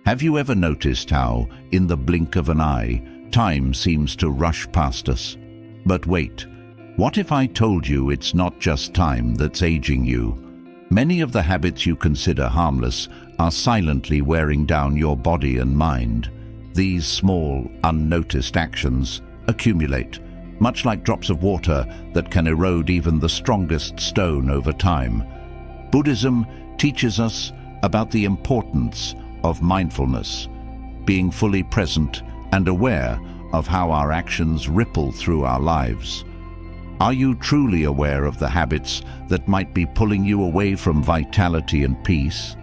Have you ever noticed how, in the blink of an eye, time seems to rush past us? But wait, what if I told you it's not just time that's aging you? Many of the habits you consider harmless are silently wearing down your body and mind. These small, unnoticed actions accumulate, much like drops of water that can erode even the strongest stone over time. Buddhism teaches us about the importance of mindfulness, being fully present and aware of how our actions ripple through our lives. Are you truly aware of the habits that might be pulling you away from vitality and peace?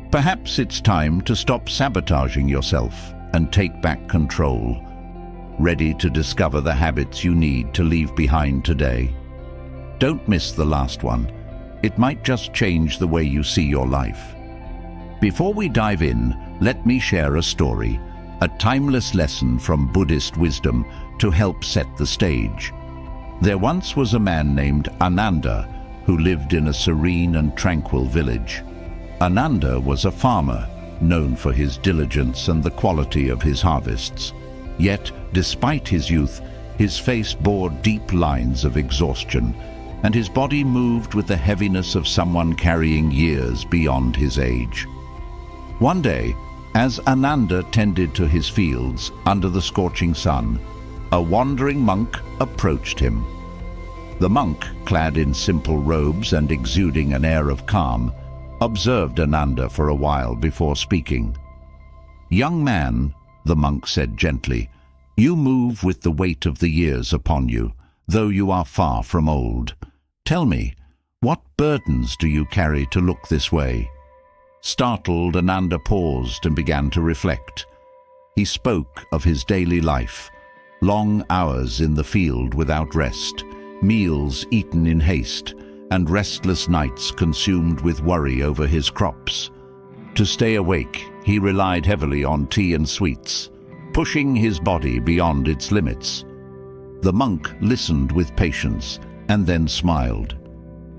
Perhaps it's time to stop sabotaging yourself and take back control. Ready to discover the habits you need to leave behind today? Don't miss the last one. It might just change the way you see your life. Before we dive in, let me share a story, a timeless lesson from Buddhist wisdom to help set the stage. There once was a man named Ananda who lived in a serene and tranquil village. Ananda was a farmer, known for his diligence and the quality of his harvests. Yet, despite his youth, his face bore deep lines of exhaustion, and his body moved with the heaviness of someone carrying years beyond his age. One day, as Ananda tended to his fields under the scorching sun, a wandering monk approached him. The monk, clad in simple robes and exuding an air of calm, observed Ananda for a while before speaking. "Young man," the monk said gently, "you move with the weight of the years upon you, though you are far from old. Tell me, what burdens do you carry to look this way?" Startled, Ananda paused and began to reflect. He spoke of his daily life, long hours in the field without rest, meals eaten in haste, and restless nights consumed with worry over his crops. To stay awake, he relied heavily on tea and sweets, pushing his body beyond its limits. The monk listened with patience and then smiled.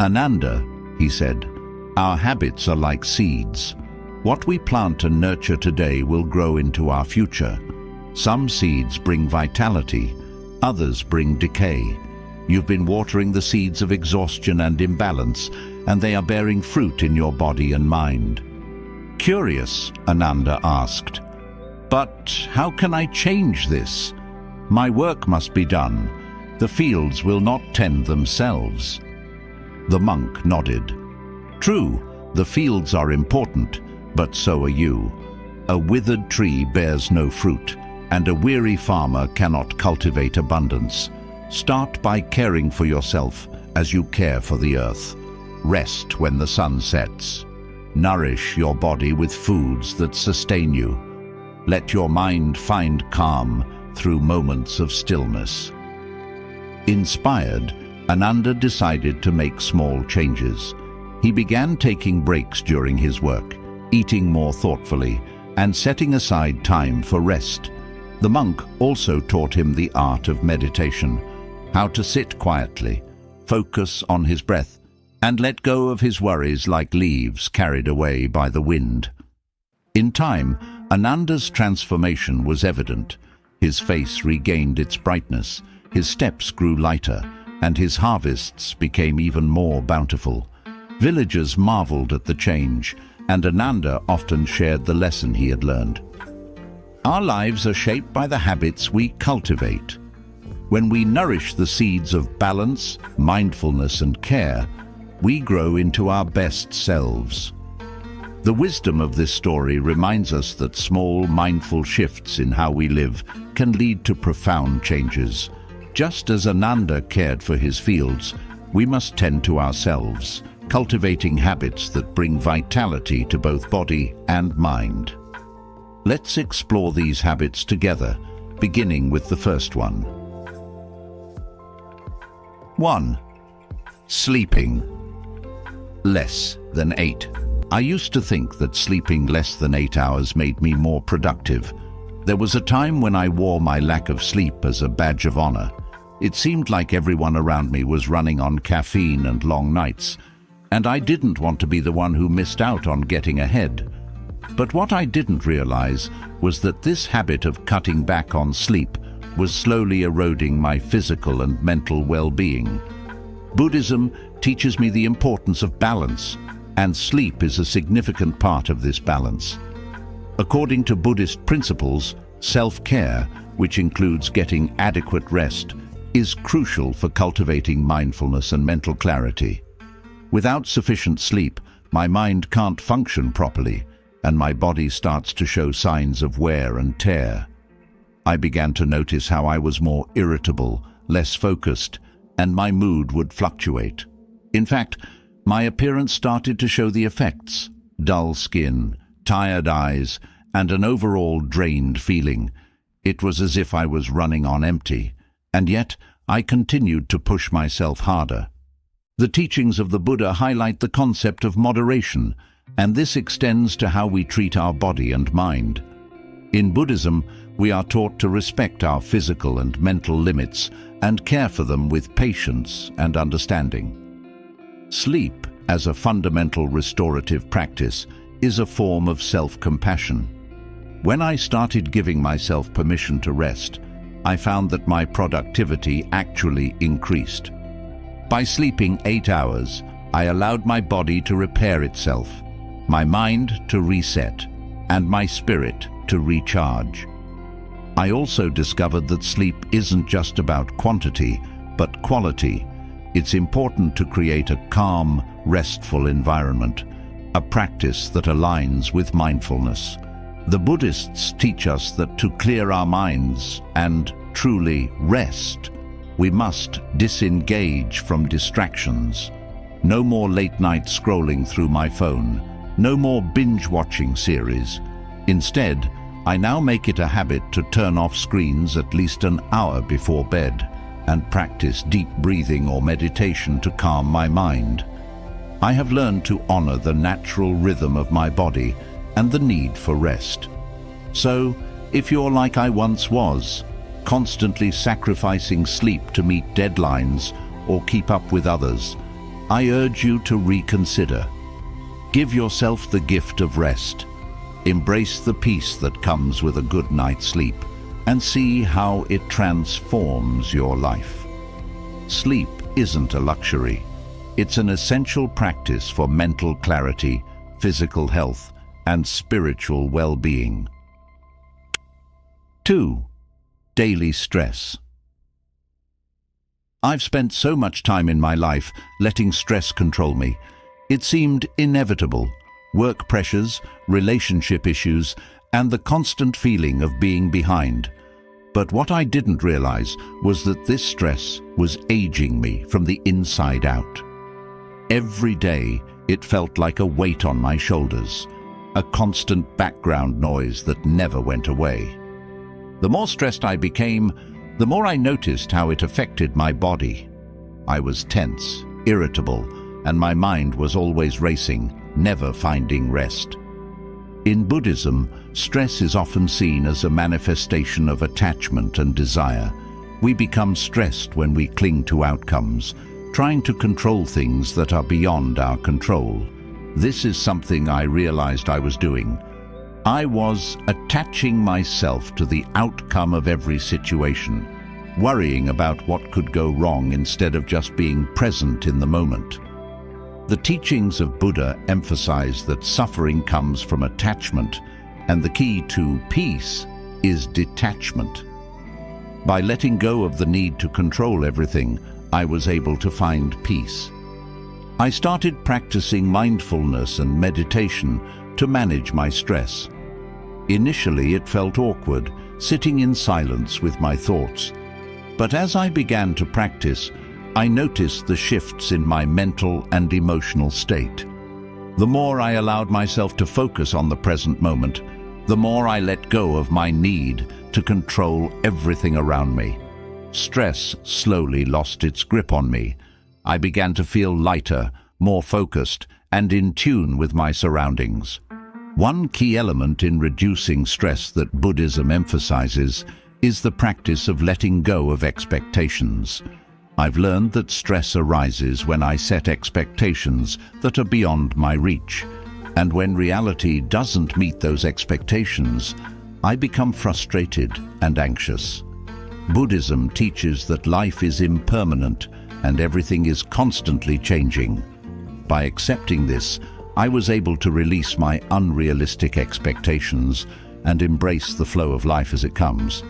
"Ananda," he said, "our habits are like seeds. What we plant and nurture today will grow into our future. Some seeds bring vitality, others bring decay. You've been watering the seeds of exhaustion and imbalance, and they are bearing fruit in your body and mind." Curious, Ananda asked, "But how can I change this? My work must be done. The fields will not tend themselves." The monk nodded. "True, the fields are important, but so are you. A withered tree bears no fruit, and a weary farmer cannot cultivate abundance. Start by caring for yourself as you care for the earth. Rest when the sun sets. Nourish your body with foods that sustain you. Let your mind find calm through moments of stillness." Inspired, Ananda decided to make small changes. He began taking breaks during his work, eating more thoughtfully, and setting aside time for rest. The monk also taught him the art of meditation, how to sit quietly, focus on his breath, and let go of his worries like leaves carried away by the wind. In time, Ananda's transformation was evident. His face regained its brightness, his steps grew lighter, and his harvests became even more bountiful. Villagers marveled at the change, and Ananda often shared the lesson he had learned. Our lives are shaped by the habits we cultivate. When we nourish the seeds of balance, mindfulness, and care, we grow into our best selves. The wisdom of this story reminds us that small, mindful shifts in how we live can lead to profound changes. Just as Ananda cared for his fields, we must tend to ourselves, cultivating habits that bring vitality to both body and mind. Let's explore these habits together, beginning with the first one. 1. Sleeping less than 8. I used to think that sleeping less than 8 hours made me more productive. There was a time when I wore my lack of sleep as a badge of honor. It seemed like everyone around me was running on caffeine and long nights, and I didn't want to be the one who missed out on getting ahead. But what I didn't realize was that this habit of cutting back on sleep was slowly eroding my physical and mental well-being. Buddhism teaches me the importance of balance, and sleep is a significant part of this balance. According to Buddhist principles, self-care, which includes getting adequate rest, is crucial for cultivating mindfulness and mental clarity. Without sufficient sleep, my mind can't function properly, and my body starts to show signs of wear and tear. I began to notice how I was more irritable, less focused, and my mood would fluctuate. In fact, my appearance started to show the effects: dull skin, tired eyes, and an overall drained feeling. It was as if I was running on empty, and yet I continued to push myself harder. The teachings of the Buddha highlight the concept of moderation, and this extends to how we treat our body and mind. In Buddhism, we are taught to respect our physical and mental limits and care for them with patience and understanding. Sleep, as a fundamental restorative practice, is a form of self-compassion. When I started giving myself permission to rest, I found that my productivity actually increased. By sleeping 8 hours, I allowed my body to repair itself, my mind to reset, and my spirit to recharge. I also discovered that sleep isn't just about quantity, but quality. It's important to create a calm, restful environment, a practice that aligns with mindfulness. The Buddhists teach us that to clear our minds and truly rest, we must disengage from distractions. No more late-night scrolling through my phone, no more binge-watching series. Instead, I now make it a habit to turn off screens at least an hour before bed and practice deep breathing or meditation to calm my mind. I have learned to honor the natural rhythm of my body and the need for rest. So, if you're like I once was, constantly sacrificing sleep to meet deadlines or keep up with others, I urge you to reconsider. Give yourself the gift of rest. Embrace the peace that comes with a good night's sleep and see how it transforms your life. Sleep isn't a luxury. It's an essential practice for mental clarity, physical health, and spiritual well-being. 2. Daily stress. I've spent so much time in my life letting stress control me. It seemed inevitable. Work pressures, relationship issues, and the constant feeling of being behind. But what I didn't realize was that this stress was aging me from the inside out. Every day, it felt like a weight on my shoulders, a constant background noise that never went away. The more stressed I became, the more I noticed how it affected my body. I was tense, irritable, and my mind was always racing, never finding rest. In Buddhism, stress is often seen as a manifestation of attachment and desire. We become stressed when we cling to outcomes, trying to control things that are beyond our control. This is something I realized I was doing. I was attaching myself to the outcome of every situation, worrying about what could go wrong instead of just being present in the moment. The teachings of Buddha emphasize that suffering comes from attachment, and the key to peace is detachment. By letting go of the need to control everything, I was able to find peace. I started practicing mindfulness and meditation to manage my stress. Initially, it felt awkward, sitting in silence with my thoughts. But as I began to practice, I noticed the shifts in my mental and emotional state. The more I allowed myself to focus on the present moment, the more I let go of my need to control everything around me. Stress slowly lost its grip on me. I began to feel lighter, more focused, and in tune with my surroundings. One key element in reducing stress that Buddhism emphasizes is the practice of letting go of expectations. I've learned that stress arises when I set expectations that are beyond my reach. And when reality doesn't meet those expectations, I become frustrated and anxious. Buddhism teaches that life is impermanent and everything is constantly changing. By accepting this, I was able to release my unrealistic expectations and embrace the flow of life as it comes.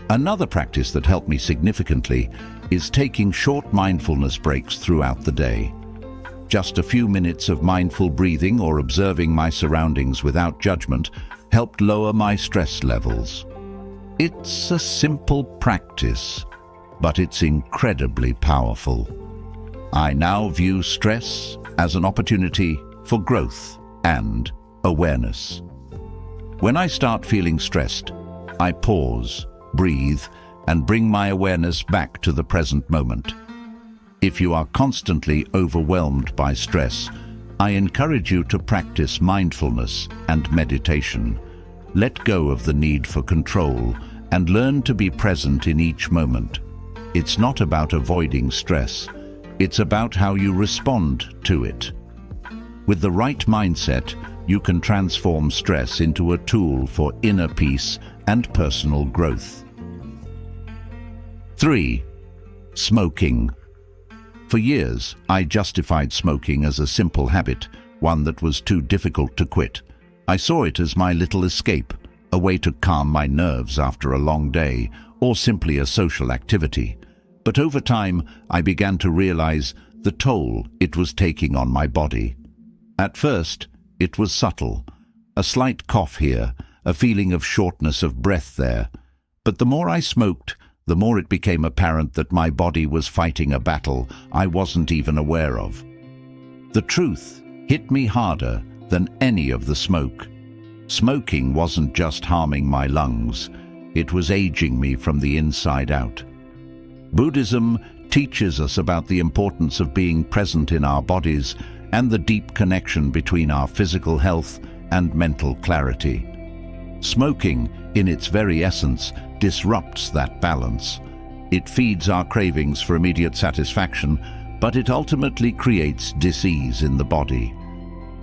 Another practice that helped me significantly is taking short mindfulness breaks throughout the day. Just a few minutes of mindful breathing or observing my surroundings without judgment helped lower my stress levels. It's a simple practice, but it's incredibly powerful. I now view stress as an opportunity for growth and awareness. When I start feeling stressed, I pause, breathe, and bring my awareness back to the present moment. If you are constantly overwhelmed by stress, I encourage you to practice mindfulness and meditation. Let go of the need for control and learn to be present in each moment. It's not about avoiding stress, it's about how you respond to it. With the right mindset, you can transform stress into a tool for inner peace and personal growth. 3. Smoking. For years, I justified smoking as a simple habit, one that was too difficult to quit. I saw it as my little escape, a way to calm my nerves after a long day, or simply a social activity. But over time, I began to realize the toll it was taking on my body. At first, it was subtle, a slight cough here, a feeling of shortness of breath there. But the more I smoked, the more it became apparent that my body was fighting a battle I wasn't even aware of. The truth hit me harder than any of the smoke. Smoking wasn't just harming my lungs, it was aging me from the inside out. Buddhism teaches us about the importance of being present in our bodies and the deep connection between our physical health and mental clarity. Smoking, in its very essence, disrupts that balance. It feeds our cravings for immediate satisfaction, but it ultimately creates dis-ease in the body.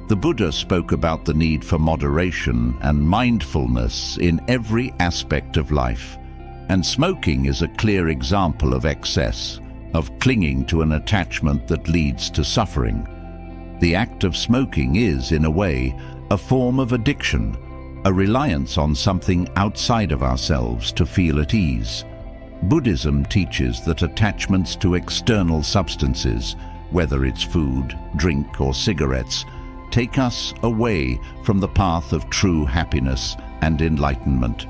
The Buddha spoke about the need for moderation and mindfulness in every aspect of life, and smoking is a clear example of excess, of clinging to an attachment that leads to suffering. The act of smoking is, in a way, a form of addiction, a reliance on something outside of ourselves to feel at ease. Buddhism teaches that attachments to external substances, whether it's food, drink, or cigarettes, take us away from the path of true happiness and enlightenment.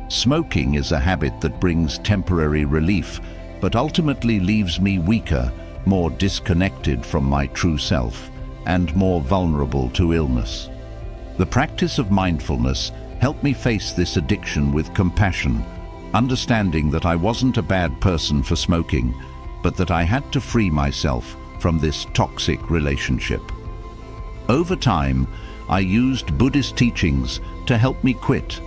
Smoking is a habit that brings temporary relief, but ultimately leaves me weaker, more disconnected from my true self, and more vulnerable to illness. The practice of mindfulness helped me face this addiction with compassion, understanding that I wasn't a bad person for smoking, but that I had to free myself from this toxic relationship. Over time, I used Buddhist teachings to help me quit.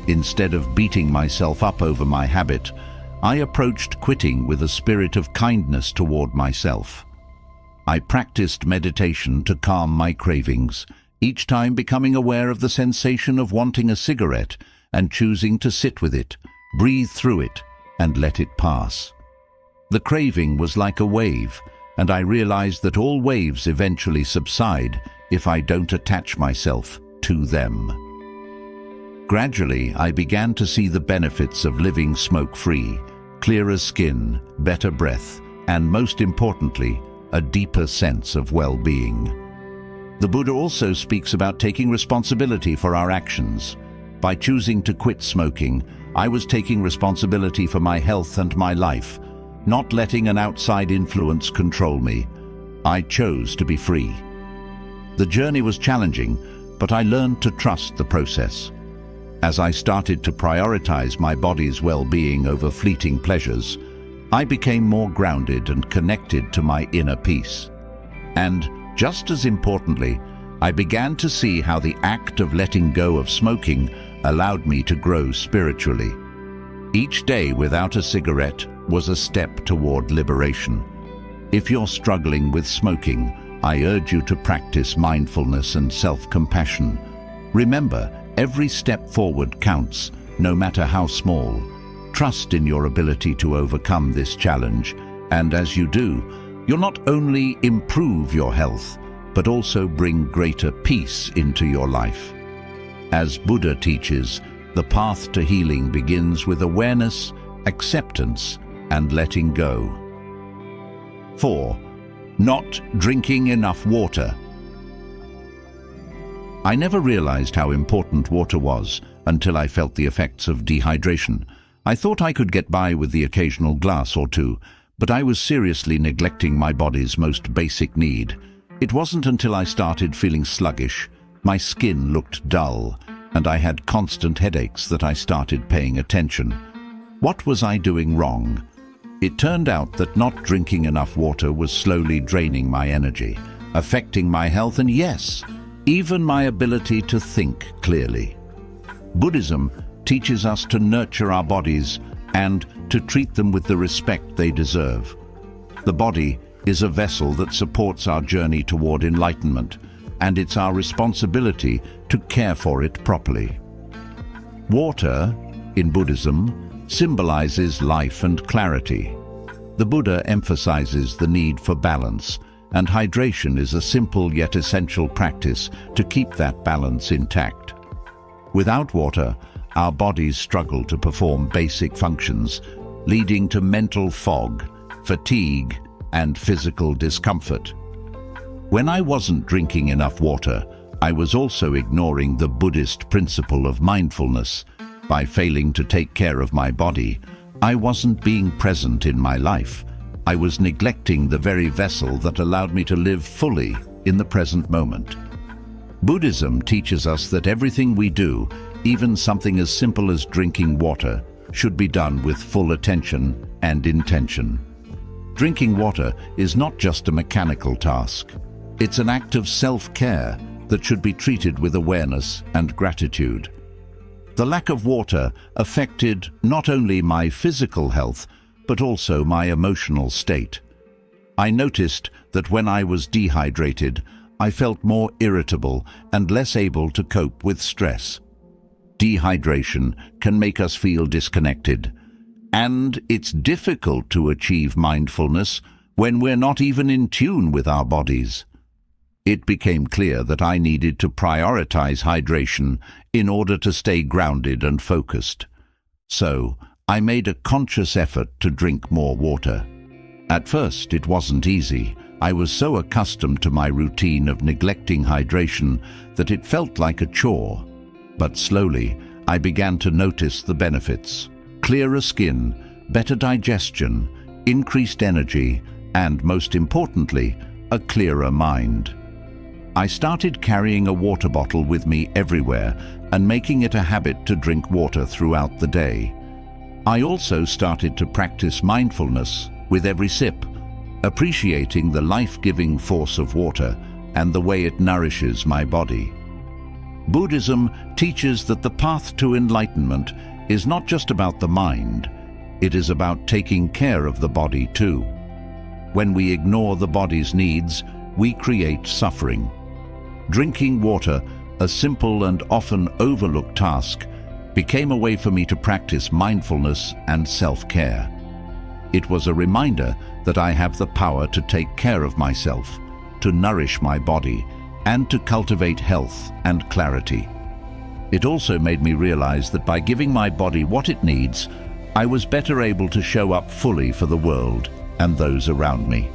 Instead of beating myself up over my habit, I approached quitting with a spirit of kindness toward myself. I practiced meditation to calm my cravings, each time becoming aware of the sensation of wanting a cigarette and choosing to sit with it, breathe through it, and let it pass. The craving was like a wave, and I realized that all waves eventually subside if I don't attach myself to them. Gradually, I began to see the benefits of living smoke-free: clearer skin, better breath, and most importantly, a deeper sense of well-being. The Buddha also speaks about taking responsibility for our actions. By choosing to quit smoking, I was taking responsibility for my health and my life, not letting an outside influence control me. I chose to be free. The journey was challenging, but I learned to trust the process. As I started to prioritize my body's well-being over fleeting pleasures, I became more grounded and connected to my inner peace. And, just as importantly, I began to see how the act of letting go of smoking allowed me to grow spiritually. Each day without a cigarette was a step toward liberation. If you're struggling with smoking, I urge you to practice mindfulness and self-compassion. Remember, every step forward counts, no matter how small. Trust in your ability to overcome this challenge, and as you do, you'll not only improve your health, but also bring greater peace into your life. As Buddha teaches, the path to healing begins with awareness, acceptance, and letting go. 4. Not drinking enough water. I never realized how important water was until I felt the effects of dehydration. I thought I could get by with the occasional glass or two, but I was seriously neglecting my body's most basic need. It wasn't until I started feeling sluggish, my skin looked dull, and I had constant headaches that I started paying attention. What was I doing wrong? It turned out that not drinking enough water was slowly draining my energy, affecting my health and, yes, even my ability to think clearly. Buddhism teaches us to nurture our bodies and to treat them with the respect they deserve. The body is a vessel that supports our journey toward enlightenment, and it's our responsibility to care for it properly. Water, in Buddhism, symbolizes life and clarity. The Buddha emphasizes the need for balance, and hydration is a simple yet essential practice to keep that balance intact. Without water, our bodies struggle to perform basic functions, leading to mental fog, fatigue, and physical discomfort. When I wasn't drinking enough water, I was also ignoring the Buddhist principle of mindfulness. By failing to take care of my body, I wasn't being present in my life. I was neglecting the very vessel that allowed me to live fully in the present moment. Buddhism teaches us that everything we do, even something as simple as drinking water, should be done with full attention and intention. Drinking water is not just a mechanical task. It's an act of self-care that should be treated with awareness and gratitude. The lack of water affected not only my physical health, but also my emotional state. I noticed that when I was dehydrated, I felt more irritable and less able to cope with stress. Dehydration can make us feel disconnected, and it's difficult to achieve mindfulness when we're not even in tune with our bodies. It became clear that I needed to prioritize hydration in order to stay grounded and focused. So, I made a conscious effort to drink more water. At first, it wasn't easy. I was so accustomed to my routine of neglecting hydration that it felt like a chore. But slowly, I began to notice the benefits: clearer skin, better digestion, increased energy, and most importantly, a clearer mind. I started carrying a water bottle with me everywhere and making it a habit to drink water throughout the day. I also started to practice mindfulness with every sip, appreciating the life-giving force of water and the way it nourishes my body. Buddhism teaches that the path to enlightenment is not just about the mind, it is about taking care of the body too. When we ignore the body's needs, we create suffering. Drinking water, a simple and often overlooked task, became a way for me to practice mindfulness and self-care. It was a reminder that I have the power to take care of myself, to nourish my body, and to cultivate health and clarity. It also made me realize that by giving my body what it needs, I was better able to show up fully for the world and those around me.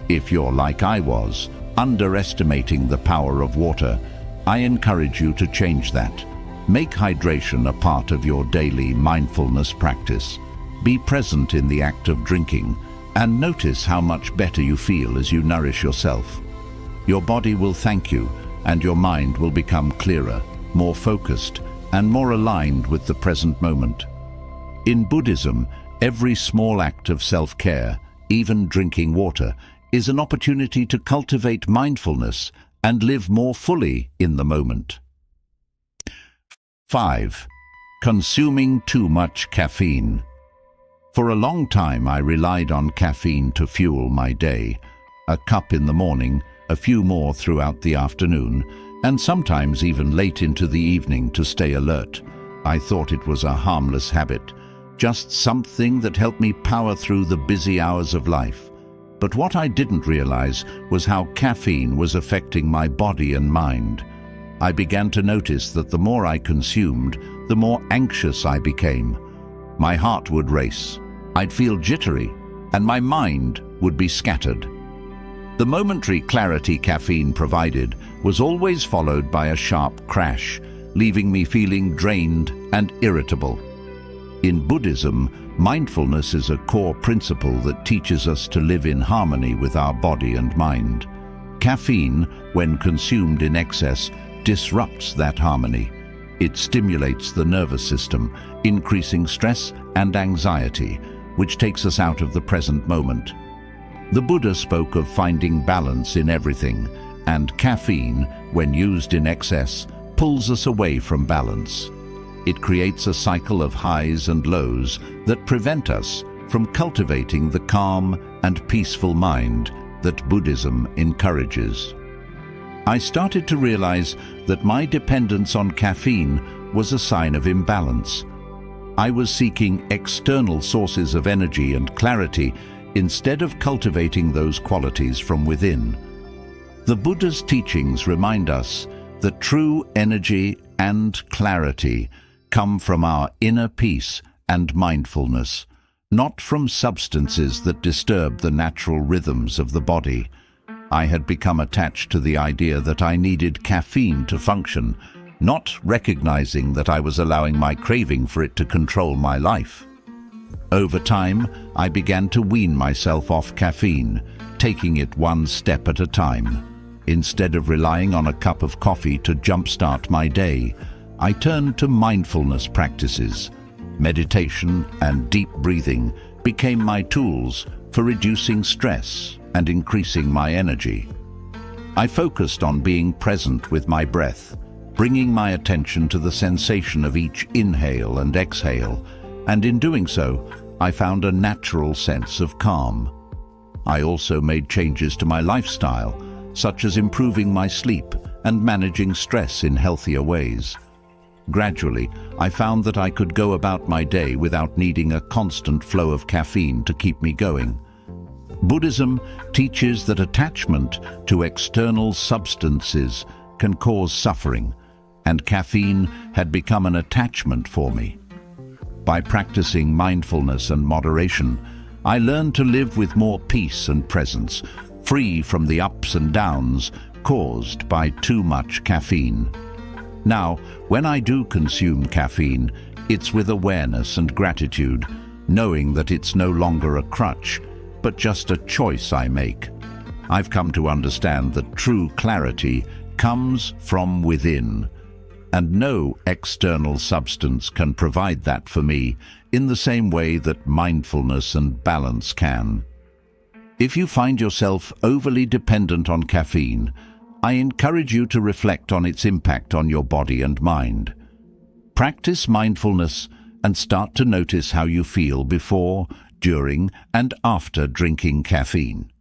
If you're like I was, underestimating the power of water, I encourage you to change that. Make hydration a part of your daily mindfulness practice. Be present in the act of drinking, and notice how much better you feel as you nourish yourself. Your body will thank you, and your mind will become clearer, more focused, and more aligned with the present moment. In Buddhism, every small act of self-care, even drinking water, is an opportunity to cultivate mindfulness and live more fully in the moment. 5. Consuming too much caffeine. For a long time, I relied on caffeine to fuel my day. A cup in the morning, a few more throughout the afternoon, and sometimes even late into the evening to stay alert. I thought it was a harmless habit, just something that helped me power through the busy hours of life. But what I didn't realize was how caffeine was affecting my body and mind. I began to notice that the more I consumed, the more anxious I became. My heart would race, I'd feel jittery, and my mind would be scattered. The momentary clarity caffeine provided was always followed by a sharp crash, leaving me feeling drained and irritable. In Buddhism, mindfulness is a core principle that teaches us to live in harmony with our body and mind. Caffeine, when consumed in excess, disrupts that harmony. It stimulates the nervous system, increasing stress and anxiety, which takes us out of the present moment. The Buddha spoke of finding balance in everything, and caffeine, when used in excess, pulls us away from balance. It creates a cycle of highs and lows that prevent us from cultivating the calm and peaceful mind that Buddhism encourages. I started to realize that my dependence on caffeine was a sign of imbalance. I was seeking external sources of energy and clarity instead of cultivating those qualities from within. The Buddha's teachings remind us that true energy and clarity come from our inner peace and mindfulness, not from substances that disturb the natural rhythms of the body. I had become attached to the idea that I needed caffeine to function, not recognizing that I was allowing my craving for it to control my life. Over time, I began to wean myself off caffeine, taking it one step at a time. Instead of relying on a cup of coffee to jumpstart my day, I turned to mindfulness practices. Meditation and deep breathing became my tools for reducing stress and increasing my energy. I focused on being present with my breath, bringing my attention to the sensation of each inhale and exhale, and in doing so, I found a natural sense of calm. I also made changes to my lifestyle, such as improving my sleep and managing stress in healthier ways. Gradually, I found that I could go about my day without needing a constant flow of caffeine to keep me going. Buddhism teaches that attachment to external substances can cause suffering, and caffeine had become an attachment for me. By practicing mindfulness and moderation, I learned to live with more peace and presence, free from the ups and downs caused by too much caffeine. Now, when I do consume caffeine, it's with awareness and gratitude, knowing that it's no longer a crutch, but just a choice I make. I've come to understand that true clarity comes from within, and no external substance can provide that for me in the same way that mindfulness and balance can. If you find yourself overly dependent on caffeine, I encourage you to reflect on its impact on your body and mind. Practice mindfulness and start to notice how you feel before, during, and after drinking caffeine.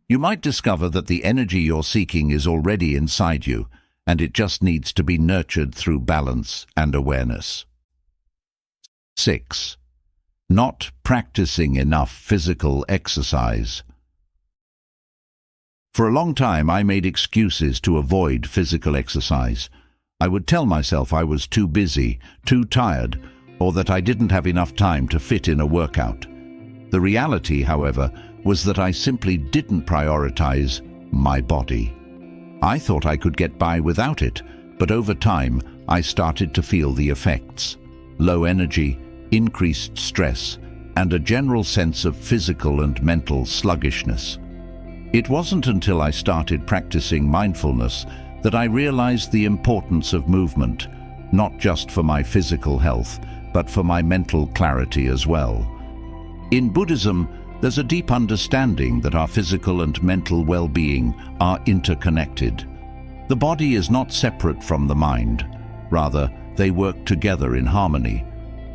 You might discover that the energy you're seeking is already inside you, and it just needs to be nurtured through balance and awareness. 6. Not practicing enough physical exercise. For a long time, I made excuses to avoid physical exercise. I would tell myself I was too busy, too tired, or that I didn't have enough time to fit in a workout. The reality, however, was that I simply didn't prioritize my body. I thought I could get by without it, but over time, I started to feel the effects. Low energy, increased stress, and a general sense of physical and mental sluggishness. It wasn't until I started practicing mindfulness that I realized the importance of movement, not just for my physical health, but for my mental clarity as well. In Buddhism, there's a deep understanding that our physical and mental well-being are interconnected. The body is not separate from the mind. Rather, they work together in harmony.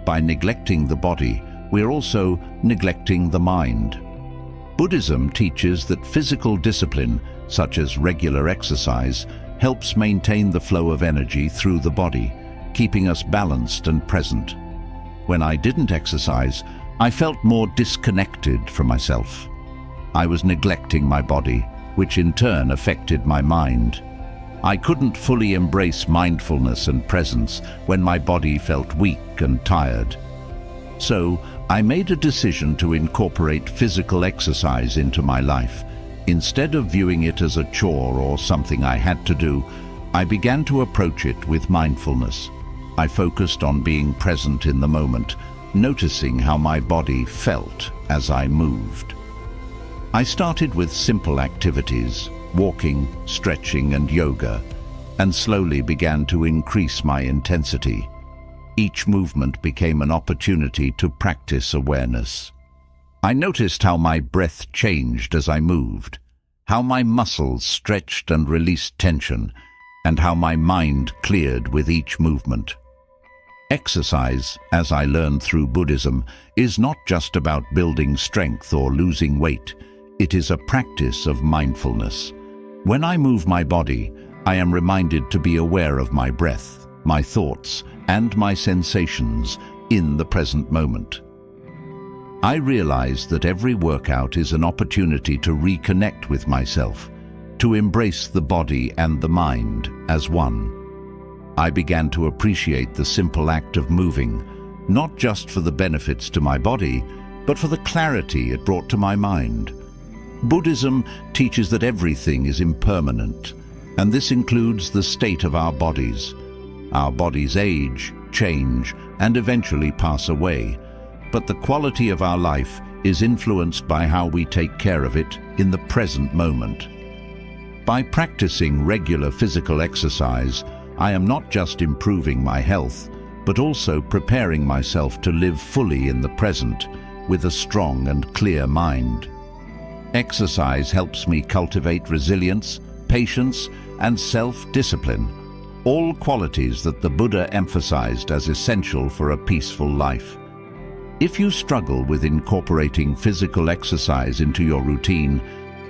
By neglecting the body, we're also neglecting the mind. Buddhism teaches that physical discipline, such as regular exercise, helps maintain the flow of energy through the body, keeping us balanced and present. When I didn't exercise, I felt more disconnected from myself. I was neglecting my body, which in turn affected my mind. I couldn't fully embrace mindfulness and presence when my body felt weak and tired. So, I made a decision to incorporate physical exercise into my life. Instead of viewing it as a chore or something I had to do, I began to approach it with mindfulness. I focused on being present in the moment, noticing how my body felt as I moved. I started with simple activities, walking, stretching, and yoga, and slowly began to increase my intensity. Each movement became an opportunity to practice awareness. I noticed how my breath changed as I moved, how my muscles stretched and released tension, and how my mind cleared with each movement. Exercise, as I learned through Buddhism, is not just about building strength or losing weight. It is a practice of mindfulness. When I move my body, I am reminded to be aware of my breath, my thoughts, and my sensations in the present moment. I realize that every workout is an opportunity to reconnect with myself, to embrace the body and the mind as one. I began to appreciate the simple act of moving, not just for the benefits to my body, but for the clarity it brought to my mind. Buddhism teaches that everything is impermanent, and this includes the state of our bodies. Our bodies age, change, and eventually pass away, but the quality of our life is influenced by how we take care of it in the present moment. By practicing regular physical exercise, I am not just improving my health, but also preparing myself to live fully in the present with a strong and clear mind. Exercise helps me cultivate resilience, patience, and self-discipline, all qualities that the Buddha emphasized as essential for a peaceful life. If you struggle with incorporating physical exercise into your routine,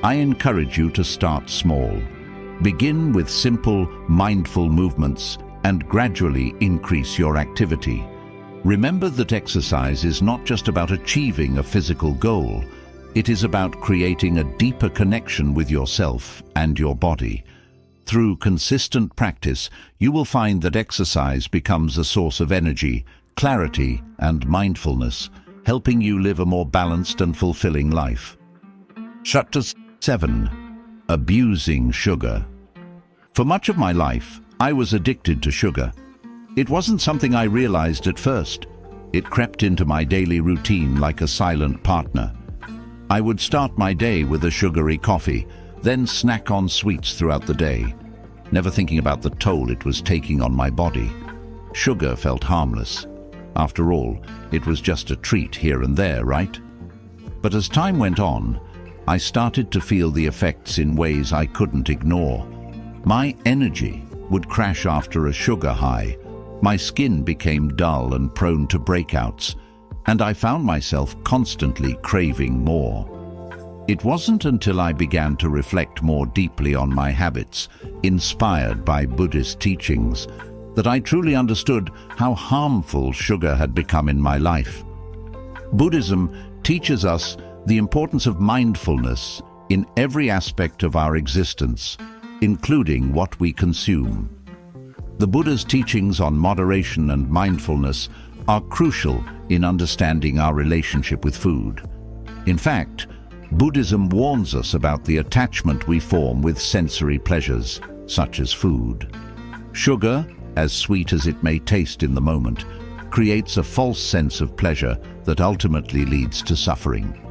I encourage you to start small. Begin with simple, mindful movements and gradually increase your activity. Remember that exercise is not just about achieving a physical goal. It is about creating a deeper connection with yourself and your body. Through consistent practice, you will find that exercise becomes a source of energy, clarity, and mindfulness, helping you live a more balanced and fulfilling life. Chapter 7. Abusing sugar. For much of my life, I was addicted to sugar. It wasn't something I realized at first. It crept into my daily routine like a silent partner. I would start my day with a sugary coffee, then snack on sweets throughout the day, never thinking about the toll it was taking on my body. Sugar felt harmless. After all, it was just a treat here and there, right? But as time went on, I started to feel the effects in ways I couldn't ignore. My energy would crash after a sugar high. My skin became dull and prone to breakouts, and I found myself constantly craving more. It wasn't until I began to reflect more deeply on my habits, inspired by Buddhist teachings, that I truly understood how harmful sugar had become in my life. Buddhism teaches us the importance of mindfulness in every aspect of our existence, including what we consume. The Buddha's teachings on moderation and mindfulness are crucial in understanding our relationship with food. In fact, Buddhism warns us about the attachment we form with sensory pleasures, such as food. Sugar, as sweet as it may taste in the moment, creates a false sense of pleasure that ultimately leads to suffering.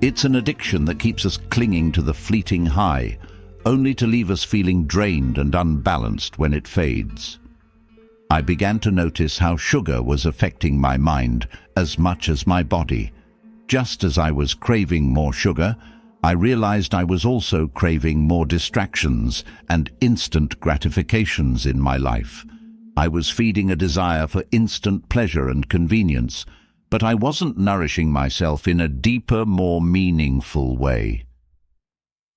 It's an addiction that keeps us clinging to the fleeting high, only to leave us feeling drained and unbalanced when it fades. I began to notice how sugar was affecting my mind as much as my body. Just as I was craving more sugar, I realized I was also craving more distractions and instant gratifications in my life. I was feeding a desire for instant pleasure and convenience, but I wasn't nourishing myself in a deeper, more meaningful way.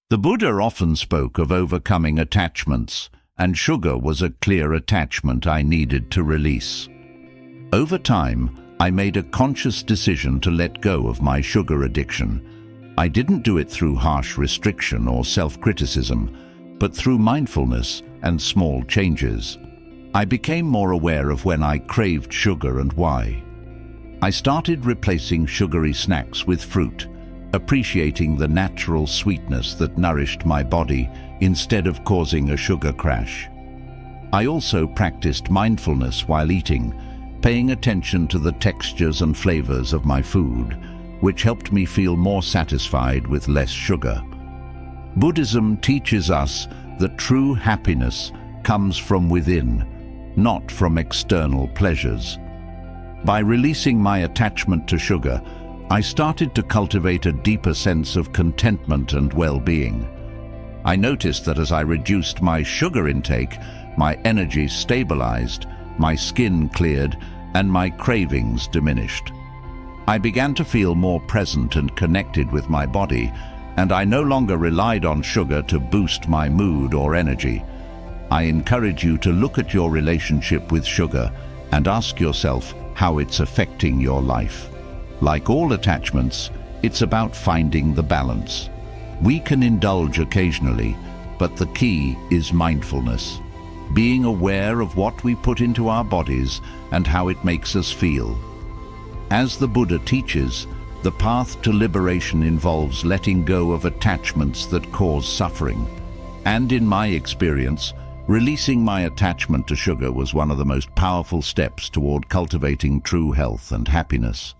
The Buddha often spoke of overcoming attachments, and sugar was a clear attachment I needed to release. Over time, I made a conscious decision to let go of my sugar addiction. I didn't do it through harsh restriction or self-criticism, but through mindfulness and small changes. I became more aware of when I craved sugar and why. I started replacing sugary snacks with fruit, appreciating the natural sweetness that nourished my body instead of causing a sugar crash. I also practiced mindfulness while eating, paying attention to the textures and flavors of my food, which helped me feel more satisfied with less sugar. Buddhism teaches us that true happiness comes from within, not from external pleasures. By releasing my attachment to sugar, I started to cultivate a deeper sense of contentment and well-being. I noticed that as I reduced my sugar intake, my energy stabilized, my skin cleared, and my cravings diminished. I began to feel more present and connected with my body, and I no longer relied on sugar to boost my mood or energy. I encourage you to look at your relationship with sugar and ask yourself how it's affecting your life. Like all attachments, it's about finding the balance. We can indulge occasionally, but the key is mindfulness. Being aware of what we put into our bodies and how it makes us feel. As the Buddha teaches, the path to liberation involves letting go of attachments that cause suffering. And in my experience, releasing my attachment to sugar was one of the most powerful steps toward cultivating true health and happiness.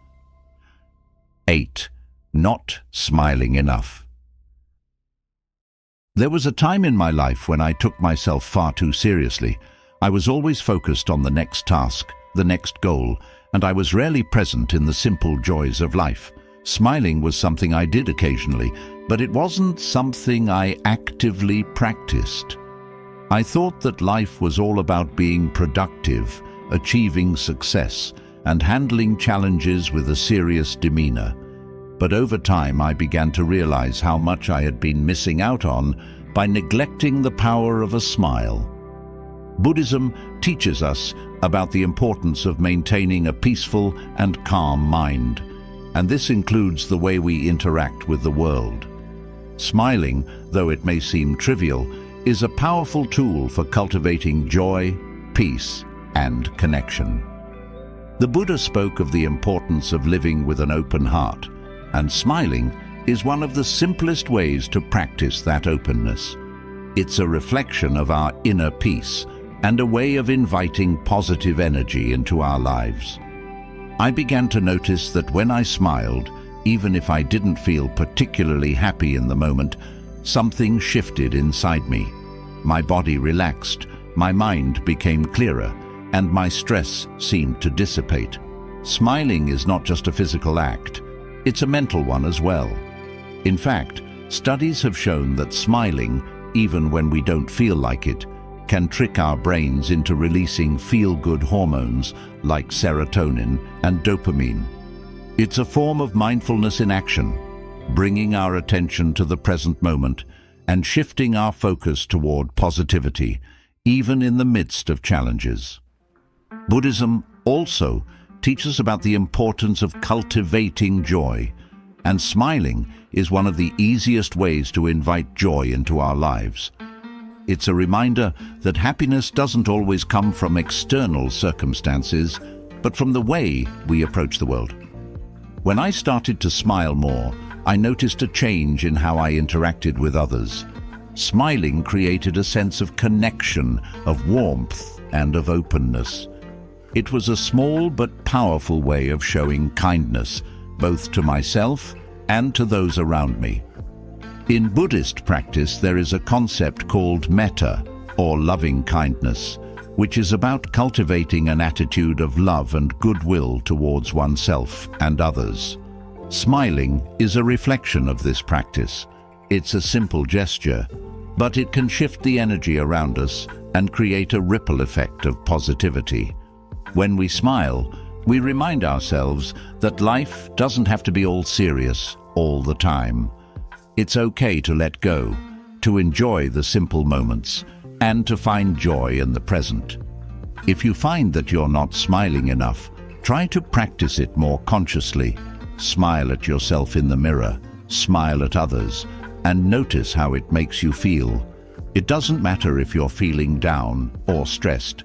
8. Not smiling enough. There was a time in my life when I took myself far too seriously. I was always focused on the next task, the next goal, and I was rarely present in the simple joys of life. Smiling was something I did occasionally, but it wasn't something I actively practiced. I thought that life was all about being productive, achieving success, and handling challenges with a serious demeanor. But over time, I began to realize how much I had been missing out on by neglecting the power of a smile. Buddhism teaches us about the importance of maintaining a peaceful and calm mind, and this includes the way we interact with the world. Smiling, though it may seem trivial, is a powerful tool for cultivating joy, peace, and connection. The Buddha spoke of the importance of living with an open heart, and smiling is one of the simplest ways to practice that openness. It's a reflection of our inner peace and a way of inviting positive energy into our lives. I began to notice that when I smiled, even if I didn't feel particularly happy in the moment, something shifted inside me. My body relaxed, my mind became clearer, and my stress seemed to dissipate. Smiling is not just a physical act, it's a mental one as well. In fact, studies have shown that smiling, even when we don't feel like it, can trick our brains into releasing feel-good hormones like serotonin and dopamine. It's a form of mindfulness in action, bringing our attention to the present moment and shifting our focus toward positivity, even in the midst of challenges. Buddhism also teaches about the importance of cultivating joy, and smiling is one of the easiest ways to invite joy into our lives. It's a reminder that happiness doesn't always come from external circumstances, but from the way we approach the world. When I started to smile more, I noticed a change in how I interacted with others. Smiling created a sense of connection, of warmth, and of openness. It was a small but powerful way of showing kindness, both to myself and to those around me. In Buddhist practice, there is a concept called metta, or loving kindness, which is about cultivating an attitude of love and goodwill towards oneself and others. Smiling is a reflection of this practice. It's a simple gesture, but it can shift the energy around us and create a ripple effect of positivity. When we smile, We remind ourselves that life doesn't have to be all serious all the time. It's okay to let go, to enjoy the simple moments, and to find joy in the present. If you find that you're not smiling enough, try to practice it more consciously. Smile at yourself in the mirror, smile at others, and notice how it makes you feel. It doesn't matter if you're feeling down or stressed.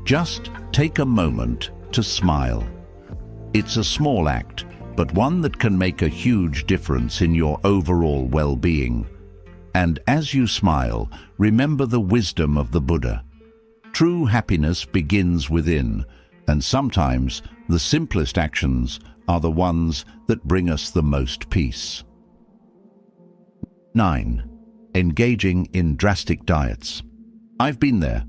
Just take a moment to smile. It's a small act, but one that can make a huge difference in your overall well-being. And as you smile, remember the wisdom of the Buddha. True happiness begins within, and sometimes the simplest actions are the ones that bring us the most peace. 9. Engaging in drastic diets. I've been there.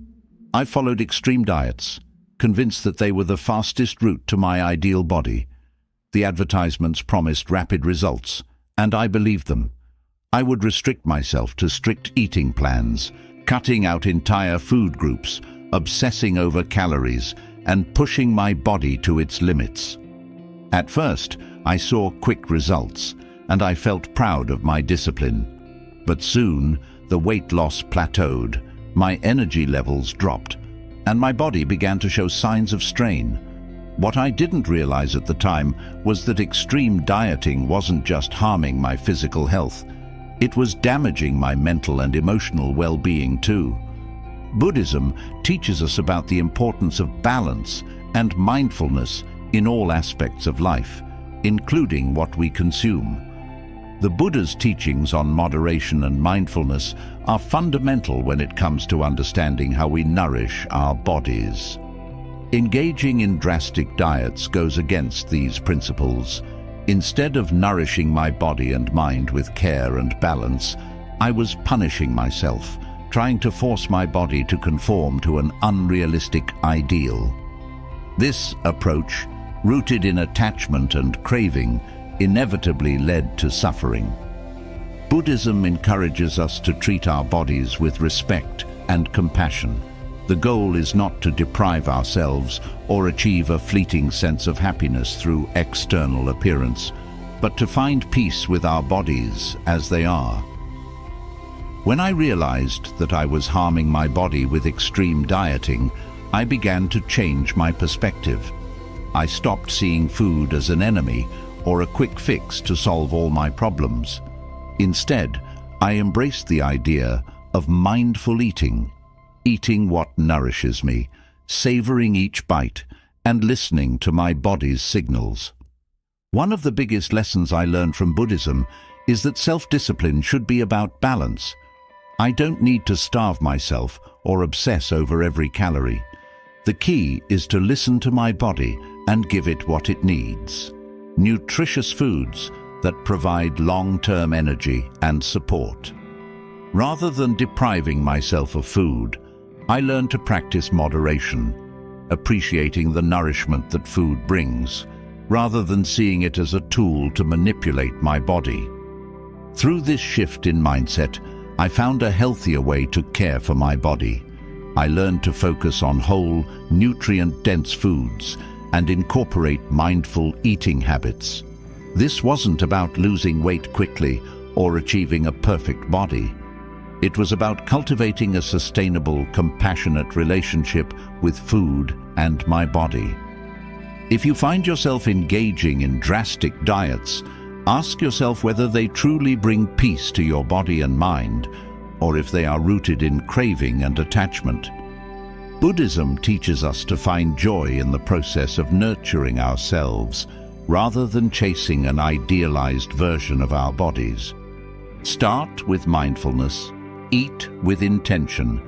I've followed extreme diets, convinced that they were the fastest route to my ideal body. The advertisements promised rapid results, and I believed them. I would restrict myself to strict eating plans, cutting out entire food groups, obsessing over calories, and pushing my body to its limits. At first, I saw quick results, and I felt proud of my discipline. But soon, the weight loss plateaued, my energy levels dropped, and my body began to show signs of strain. What I didn't realize at the time was that extreme dieting wasn't just harming my physical health, it was damaging my mental and emotional well-being too. Buddhism teaches us about the importance of balance and mindfulness in all aspects of life, including what we consume. The Buddha's teachings on moderation and mindfulness are fundamental when it comes to understanding how we nourish our bodies. Engaging in drastic diets goes against these principles. Instead of nourishing my body and mind with care and balance, I was punishing myself, trying to force my body to conform to an unrealistic ideal. This approach, rooted in attachment and craving, inevitably led to suffering. Buddhism encourages us to treat our bodies with respect and compassion. The goal is not to deprive ourselves or achieve a fleeting sense of happiness through external appearance, but to find peace with our bodies as they are. When I realized that I was harming my body with extreme dieting, I began to change my perspective. I stopped seeing food as an enemy or a quick fix to solve all my problems. Instead, I embraced the idea of mindful eating, eating what nourishes me, savoring each bite, and listening to my body's signals. One of the biggest lessons I learned from Buddhism is that self-discipline should be about balance. I don't need to starve myself or obsess over every calorie. The key is to listen to my body and give it what it needs. Nutritious foods that provide long-term energy and support. Rather than depriving myself of food, I learned to practice moderation, appreciating the nourishment that food brings, rather than seeing it as a tool to manipulate my body. Through this shift in mindset, I found a healthier way to care for my body. I learned to focus on whole, nutrient-dense foods and incorporate mindful eating habits. This wasn't about losing weight quickly or achieving a perfect body. It was about cultivating a sustainable, compassionate relationship with food and my body. If you find yourself engaging in drastic diets, ask yourself whether they truly bring peace to your body and mind, or if they are rooted in craving and attachment. Buddhism teaches us to find joy in the process of nurturing ourselves, rather than chasing an idealized version of our bodies. Start with mindfulness, eat with intention,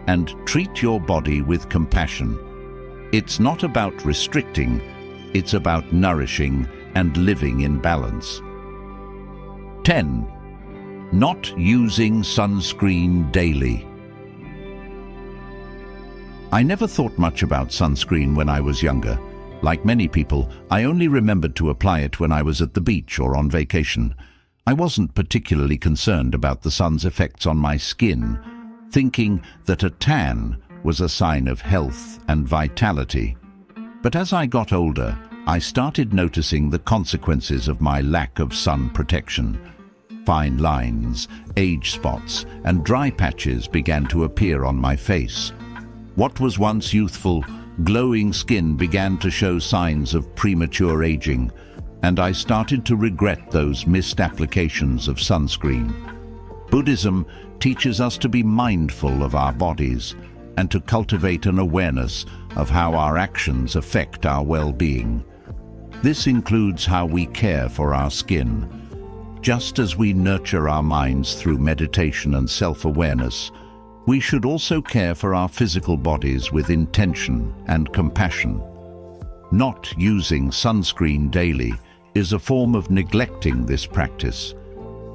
and treat your body with compassion. It's not about restricting, it's about nourishing and living in balance. 10. Not using sunscreen daily. I never thought much about sunscreen when I was younger. Like many people, I only remembered to apply it when I was at the beach or on vacation. I wasn't particularly concerned about the sun's effects on my skin, thinking that a tan was a sign of health and vitality. But as I got older, I started noticing the consequences of my lack of sun protection. Fine lines, age spots, and dry patches began to appear on my face. What was once youthful, glowing skin began to show signs of premature aging, and I started to regret those missed applications of sunscreen. Buddhism teaches us to be mindful of our bodies and to cultivate an awareness of how our actions affect our well-being. This includes how we care for our skin. Just as we nurture our minds through meditation and self-awareness, we should also care for our physical bodies with intention and compassion. Not using sunscreen daily is a form of neglecting this practice.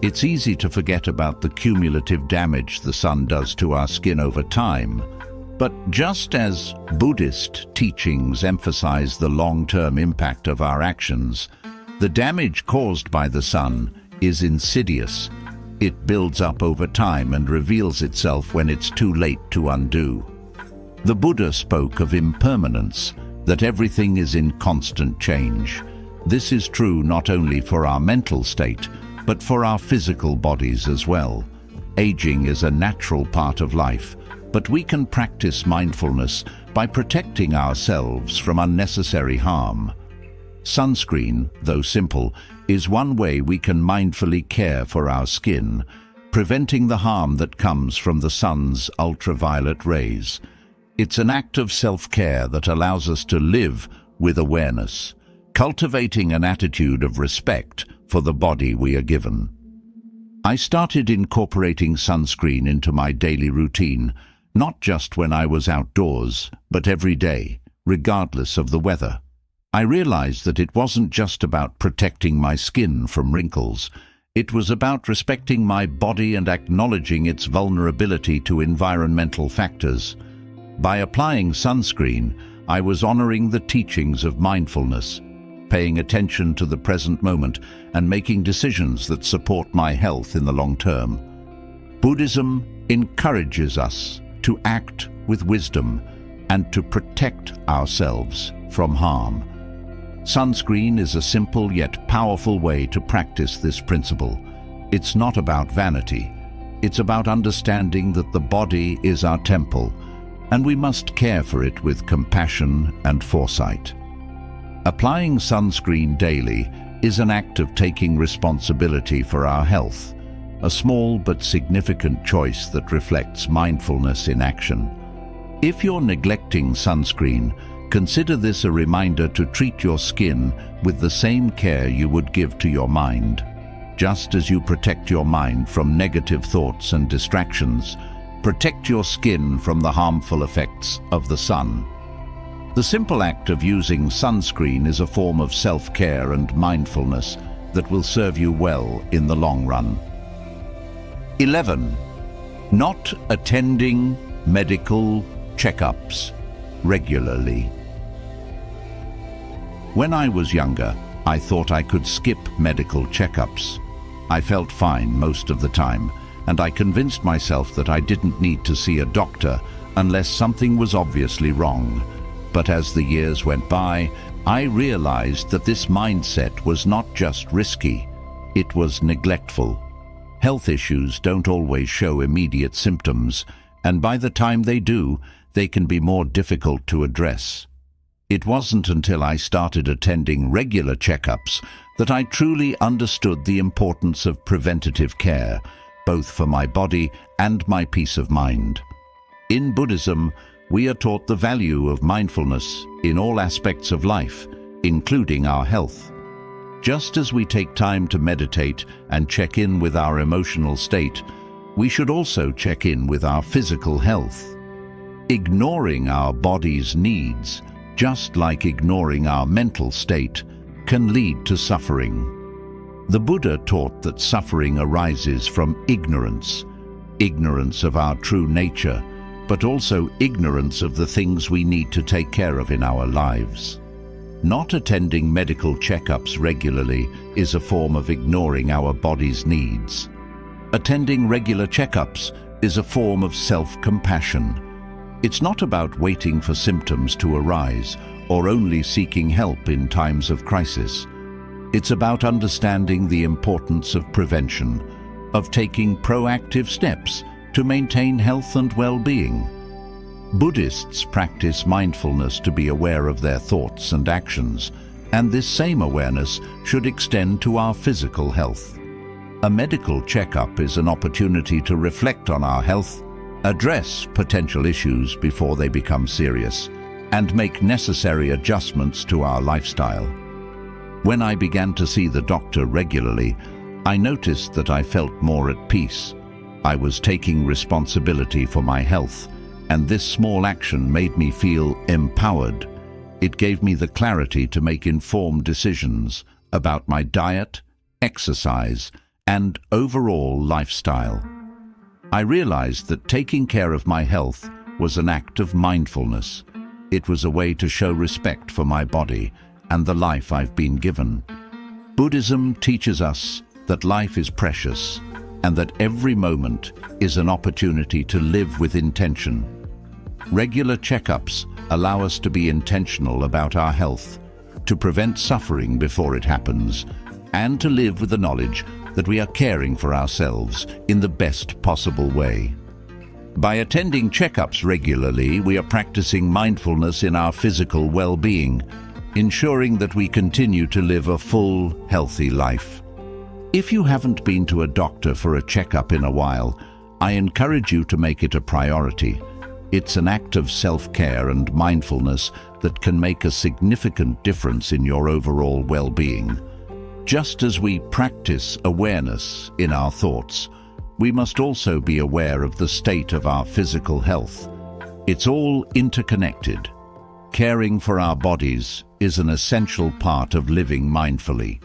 It's easy to forget about the cumulative damage the sun does to our skin over time. But just as Buddhist teachings emphasize the long-term impact of our actions, the damage caused by the sun is insidious. It builds up over time and reveals itself when it's too late to undo. The Buddha spoke of impermanence, that everything is in constant change. This is true not only for our mental state, but for our physical bodies as well. Aging is a natural part of life, but we can practice mindfulness by protecting ourselves from unnecessary harm. Sunscreen, though simple, is one way we can mindfully care for our skin, preventing the harm that comes from the sun's ultraviolet rays. It's an act of self-care that allows us to live with awareness, cultivating an attitude of respect for the body we are given. I started incorporating sunscreen into my daily routine, not just when I was outdoors, but every day, regardless of the weather. I realized that it wasn't just about protecting my skin from wrinkles. It was about respecting my body and acknowledging its vulnerability to environmental factors. By applying sunscreen, I was honoring the teachings of mindfulness, paying attention to the present moment and making decisions that support my health in the long term. Buddhism encourages us to act with wisdom and to protect ourselves from harm. Sunscreen is a simple yet powerful way to practice this principle. It's not about vanity. It's about understanding that the body is our temple, and we must care for it with compassion and foresight. Applying sunscreen daily is an act of taking responsibility for our health, a small but significant choice that reflects mindfulness in action. If you're neglecting sunscreen, consider this a reminder to treat your skin with the same care you would give to your mind. Just as you protect your mind from negative thoughts and distractions, protect your skin from the harmful effects of the sun. The simple act of using sunscreen is a form of self-care and mindfulness that will serve you well in the long run. 11. Not attending medical checkups regularly. When I was younger, I thought I could skip medical checkups. I felt fine most of the time, and I convinced myself that I didn't need to see a doctor unless something was obviously wrong. But as the years went by, I realized that this mindset was not just risky, it was neglectful. Health issues don't always show immediate symptoms, and by the time they do, they can be more difficult to address. It wasn't until I started attending regular checkups that I truly understood the importance of preventative care, both for my body and my peace of mind. In Buddhism, we are taught the value of mindfulness in all aspects of life, including our health. Just as we take time to meditate and check in with our emotional state, we should also check in with our physical health. Ignoring our body's needs, just like ignoring our mental state, can lead to suffering. The Buddha taught that suffering arises from ignorance of our true nature, but also ignorance of the things we need to take care of in our lives. Not attending medical checkups regularly is a form of ignoring our body's needs. Attending regular checkups is a form of self-compassion. It's not about waiting for symptoms to arise or only seeking help in times of crisis. It's about understanding the importance of prevention, of taking proactive steps to maintain health and well-being. Buddhists practice mindfulness to be aware of their thoughts and actions, and this same awareness should extend to our physical health. A medical checkup is an opportunity to reflect on our health, address potential issues before they become serious, and make necessary adjustments to our lifestyle. When I began to see the doctor regularly, I noticed that I felt more at peace. I was taking responsibility for my health, and this small action made me feel empowered. It gave me the clarity to make informed decisions about my diet, exercise, and overall lifestyle. I realized that taking care of my health was an act of mindfulness. It was a way to show respect for my body and the life I've been given. Buddhism teaches us that life is precious and that every moment is an opportunity to live with intention. Regular checkups allow us to be intentional about our health, to prevent suffering before it happens, and to live with the knowledge that we are caring for ourselves in the best possible way. By attending checkups regularly, we are practicing mindfulness in our physical well-being, ensuring that we continue to live a full, healthy life. If you haven't been to a doctor for a checkup in a while, I encourage you to make it a priority. It's an act of self-care and mindfulness that can make a significant difference in your overall well-being. Just as we practice awareness in our thoughts, we must also be aware of the state of our physical health. It's all interconnected. Caring for our bodies is an essential part of living mindfully.